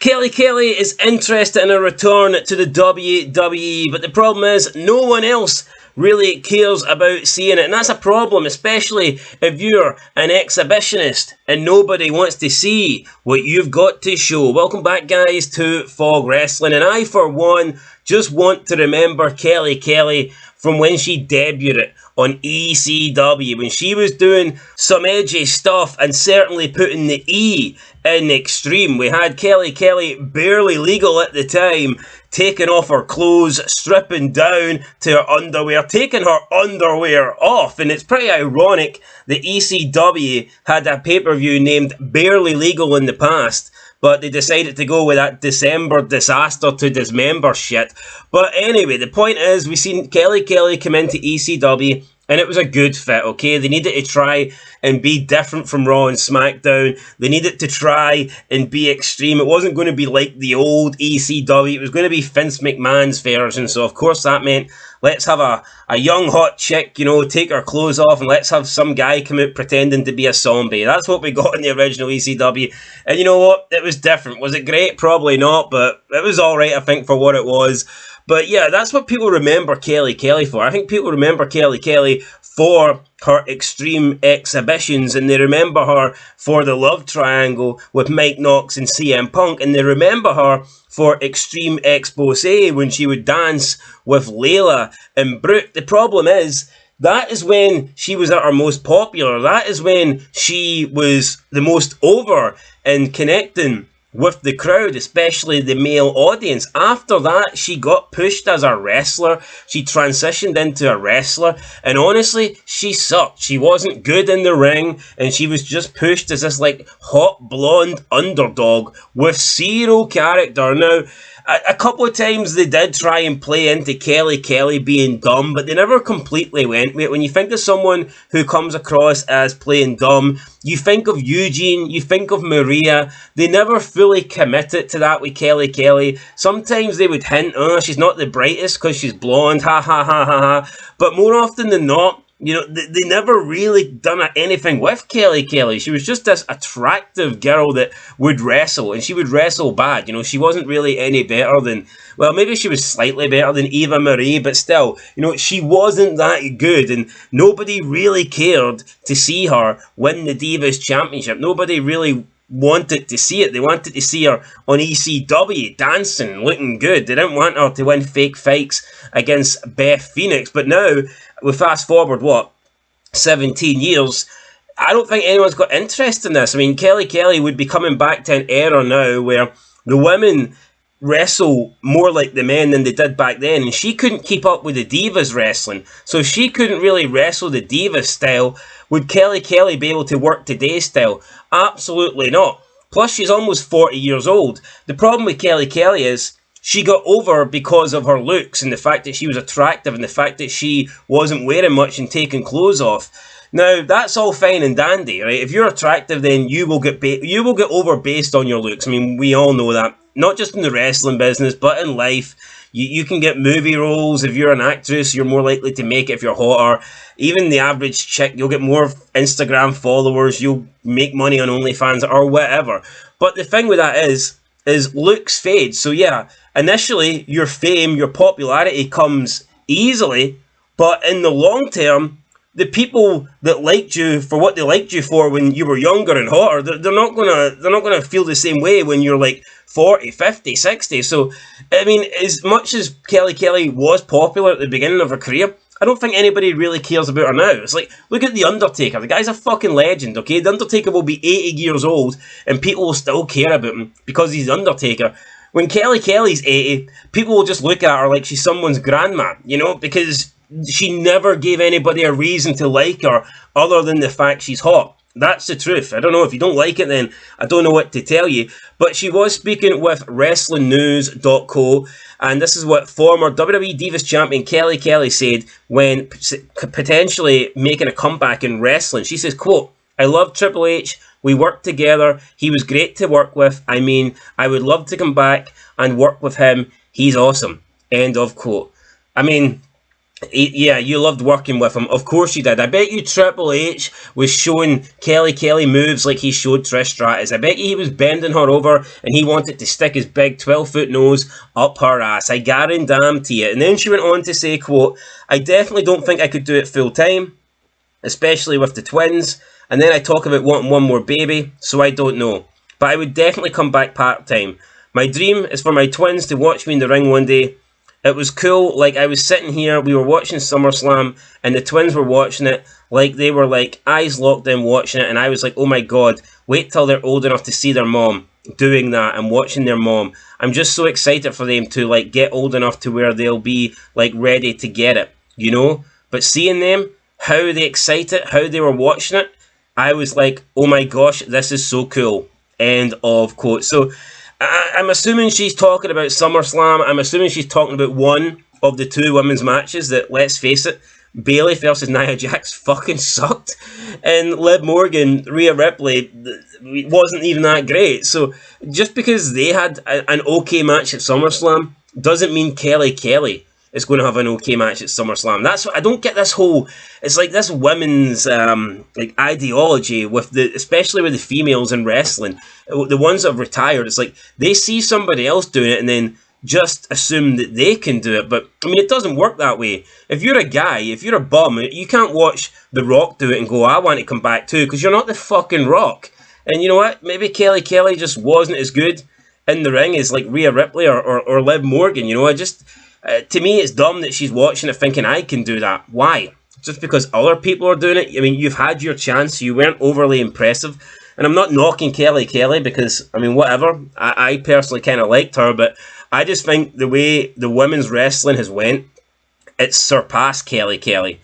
Kelly is interested in a return to the WWE, but the problem is no one else really cares about seeing it, and that's a problem, especially if you're an exhibitionist and nobody wants to see what you've got to show. Welcome back, guys, to Fog Wrestling, and I, for one, just want to remember Kelly from when she debuted on ECW, when she was doing some edgy stuff and certainly putting the E in extreme. We had Kelly barely legal at the time, taking off her clothes, stripping down to her underwear, taking her underwear off, and it's pretty ironic that ECW had a pay-per-view named Barely Legal in the past, but they decided to go with that December disaster to dismember shit. But anyway, the point is, we seen Kelly come into ECW, and it was a good fit, okay? They needed to try and be different from Raw and SmackDown. They needed to try and be extreme. It wasn't going to be like the old ECW. It was going to be Vince McMahon's version. So, of course, that meant let's have a young, hot chick, take her clothes off, and let's have some guy come out pretending to be a zombie. That's what we got in the original ECW. And you know what? It was different. Was it great? Probably not, but it was all right, I think, for what it was. But yeah, that's what people remember Kelly for. I think people remember Kelly for her extreme exhibitions, and they remember her for the love triangle with Mike Knox and CM Punk, and they remember her for Extreme Expose when she would dance with Layla and Brooke. The problem is, that is when she was at her most popular. That is when she was the most over and connecting with the crowd, especially the male audience. After that, she got pushed as a wrestler. She transitioned into a wrestler, and honestly, she sucked. She wasn't good in the ring, and she was just pushed as this hot blonde underdog with zero character. Now, a couple of times they did try and play into Kelly being dumb, but they never completely went with it. When you think of someone who comes across as playing dumb, you think of Eugene, you think of Maria. They never fully committed to that with Kelly. Sometimes they would hint, she's not the brightest because she's blonde, ha ha ha ha ha. But more often than not, they never really done anything with Kelly. She was just this attractive girl that would wrestle, and she would wrestle bad. She wasn't really any better than, well, maybe she was slightly better than Eva Marie, but still, she wasn't that good, and nobody really cared to see her win the Divas Championship. Nobody really wanted to see it. They wanted to see her on ECW dancing, looking good. They didn't want her to win fake fights against Beth Phoenix. But now, we fast forward, 17 years, I don't think anyone's got interest in this. I mean, Kelly would be coming back to an era now where the women wrestle more like the men than they did back then, and she couldn't keep up with the Divas wrestling, so she couldn't really wrestle the Divas style. Would Kelly be able to work today's style? Absolutely not. Plus, she's almost 40 years old. The problem with Kelly is she got over because of her looks and the fact that she was attractive and the fact that she wasn't wearing much and taking clothes off. Now, that's all fine and dandy, right? If you're attractive, then you will get over based on your looks. I mean, we all know that. Not just in the wrestling business, but in life. You can get movie roles. If you're an actress, you're more likely to make it if you're hotter. Even the average chick, you'll get more Instagram followers. You'll make money on OnlyFans or whatever. But the thing with that is looks fade. So yeah, initially, your fame, your popularity comes easily. But in the long term, the people that liked you for what they liked you for when you were younger and hotter, they're not gonna feel the same way when you're 40, 50, 60. So, I mean, as much as Kelly was popular at the beginning of her career, I don't think anybody really cares about her now. It's look at The Undertaker. The guy's a fucking legend, okay? The Undertaker will be 80 years old and people will still care about him because he's The Undertaker. When Kelly's 80, people will just look at her like she's someone's grandma, because she never gave anybody a reason to like her other than the fact she's hot. That's the truth. I don't know. If you don't like it, then I don't know what to tell you. But she was speaking with WrestlingNews.co, and this is what former WWE Divas Champion Kelly said when potentially making a comeback in wrestling. She says, quote, "I love Triple H. We worked together. He was great to work with. I mean, I would love to come back and work with him. He's awesome." End of quote. I mean, Yeah, you loved working with him. Of course you did. I bet you Triple H was showing Kelly moves like he showed Trish Stratus. I bet you he was bending her over and he wanted to stick his big 12-foot nose up her ass. I guarantee it. And then she went on to say, quote, I definitely don't think I could do it full time, especially with the twins. And then I talk about wanting one more baby, so I don't know. But I would definitely come back part time. My dream is for my twins to watch me in the ring one day. It was cool, like I was sitting here, we were watching SummerSlam, and the twins were watching it, like they were like eyes locked in watching it, and I was like, oh my god, wait till they're old enough to see their mom doing that and watching their mom. I'm just so excited for them to like get old enough to where they'll be like ready to get it, you know? But seeing them, how they excited, how they were watching it, I was like, oh my gosh, this is so cool. End of quote. So I'm assuming she's talking about SummerSlam. I'm assuming she's talking about one of the two women's matches that, let's face it, Bayley versus Nia Jax fucking sucked. And Liv Morgan, Rhea Ripley wasn't even that great. So just because they had an okay match at SummerSlam doesn't mean Kelly is going to have an okay match at SummerSlam. That's what I don't get. This whole, it's like this women's like ideology with the, especially with the females in wrestling, the ones that have retired. It's like they see somebody else doing it and then just assume that they can do it. But I mean, it doesn't work that way. If you're a guy, if you're a bum, you can't watch The Rock do it and go, I want to come back too, because you're not the fucking Rock. And you know what? Maybe Kelly just wasn't as good in the ring as like Rhea Ripley or Liv Morgan. You know, I just. To me, it's dumb that she's watching it thinking I can do that. Why? Just because other people are doing it? I mean, you've had your chance. You weren't overly impressive. And I'm not knocking Kelly because, I mean, whatever. I personally kind of liked her, but I just think the way the women's wrestling has went, it's surpassed Kelly.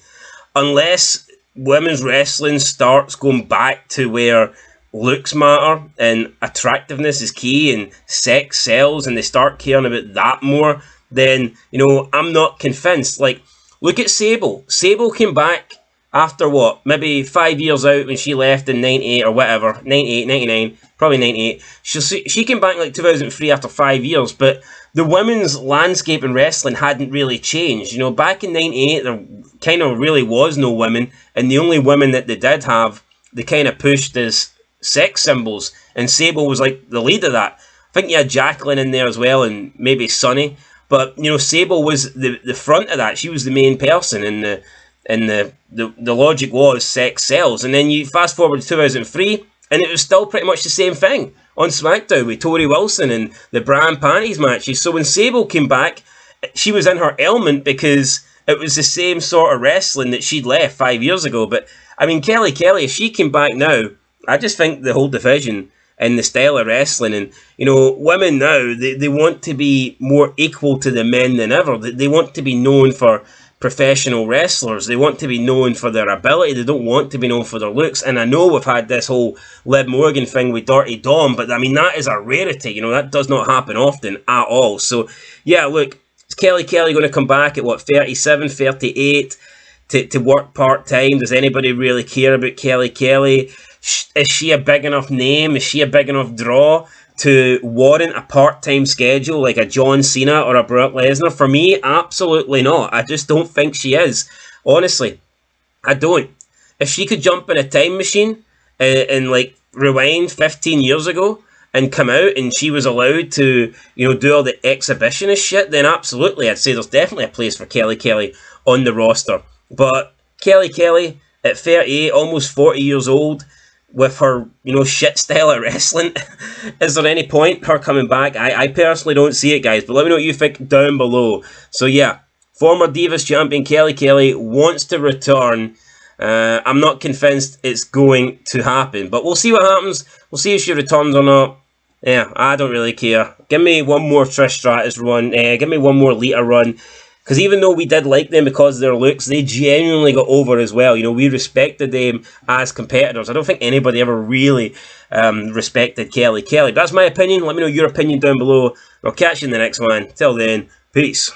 Unless women's wrestling starts going back to where looks matter and attractiveness is key and sex sells and they start caring about that more, then, you know, I'm not convinced. Like, look at Sable. Sable came back after what? Maybe 5 years out when she left in 98 or whatever. 98, 99, probably 98. She came back in like 2003 after 5 years, but the women's landscape in wrestling hadn't really changed. You know, back in 98, there kind of really was no women, and the only women that they did have, they kind of pushed as sex symbols, and Sable was like the lead of that. I think you had Jacqueline in there as well, and maybe Sunny. But, you know, Sable was the front of that. She was the main person, and the logic was sex sells. And then you fast forward to 2003, and it was still pretty much the same thing on SmackDown with Tori Wilson and the bra and panties matches. So when Sable came back, she was in her element because it was the same sort of wrestling that she'd left 5 years ago. But, I mean, Kelly, if she came back now, I just think the whole division and the style of wrestling, and you know, women now, they want to be more equal to the men than ever. They want to be known for professional wrestlers. They want to be known for their ability. They don't want to be known for their looks. And I know we've had this whole Liv Morgan thing with Dirty Dom, but I mean, that is a rarity. You know, that does not happen often at all. So yeah, look, is Kelly going to come back at what, 37, 38 to work part-time? Does anybody really care about Kelly? Is she a big enough name? Is she a big enough draw to warrant a part-time schedule like a John Cena or a Brock Lesnar? For me, absolutely not. I just don't think she is. Honestly, I don't. If she could jump in a time machine and like rewind 15 years ago and come out and she was allowed to, you know, do all the exhibitionist shit, then absolutely, I'd say there's definitely a place for Kelly on the roster. But Kelly at 38, almost 40 years old, with her, you know, shit style of wrestling, is there any point her coming back? I personally don't see it, guys, but let me know what you think down below. So yeah, former Divas champion Kelly wants to return. I'm not convinced it's going to happen, but we'll see what happens. We'll see if she returns or not. Yeah, I don't really care. Give me one more Trish Stratus run. Give me one more Lita run. Because even though we did like them because of their looks, they genuinely got over as well. You know, we respected them as competitors. I don't think anybody ever really respected Kelly. That's my opinion. Let me know your opinion down below. I'll catch you in the next one. Till then, peace.